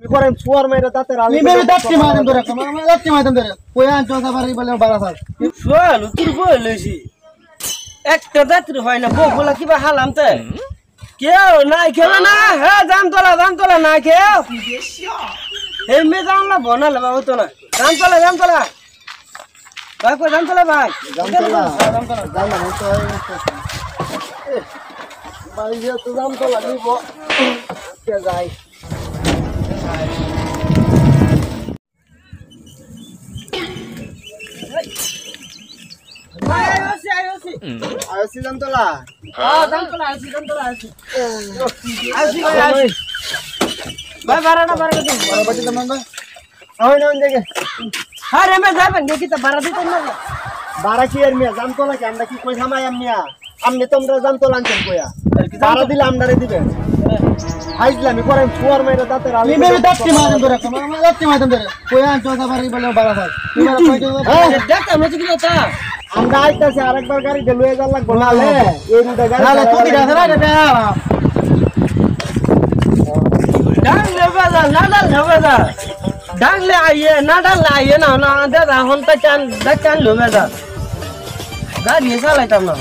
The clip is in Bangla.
করেন সুয়ার মেরে দাঁতের আলি মেরে দাঁতটি মারুন ধরে আমার দাঁতটি মারুন ধরে কই আনছো সাবারি বলে বাড়া স্যার সোয়াল তুই বই লইছি একটা দাঁত হয় না বগুলা কিবা হালাম তে কেউ নাই খেলে না হ্যাঁ জামতলা না কেউ এই মে জামলা বনালে বাবু তো না জামতলা ভাই কই জামতলা ভাই জামতলা জামতলা জামলা তো বাইরে তো জামতলা নিব কে যাই আইছি জামতলা জামতলা ভাই বারাটা দিন বাড়ি জামান ভাই হয় না দেখে আরে মে যাবেন দেখি তো বারা দিতেন না বাড়া কি আর মিয়া জামতলা কি আমরা কি কই থামাই মিয়া আমনে তোমরা জামতলা আনছেন কইয়া বাড়া দিলে আমদারে দিবেন আইজলামি করেন সুয়ার মেরে দাঁতের আলি মেরে দাঁতটি মারুন ধরে আমার দাঁতটি মারুন ধরে কই আনছো সাবারি বলে বাড়া স্যার দেখ আমি কি কথা আমরা আইতাছি আরেকবার গাড়িতে লয়ে যাওয়ার লাগবো নালে এই রুটে গাড়ি নালে তুই গাছ রাইতে ডাংলে বাজা ডাংলে আইয়ে না ডাংলে আইয়ে না দাদা হন তা চান লো বেজা গাড়ি চালাইতাম না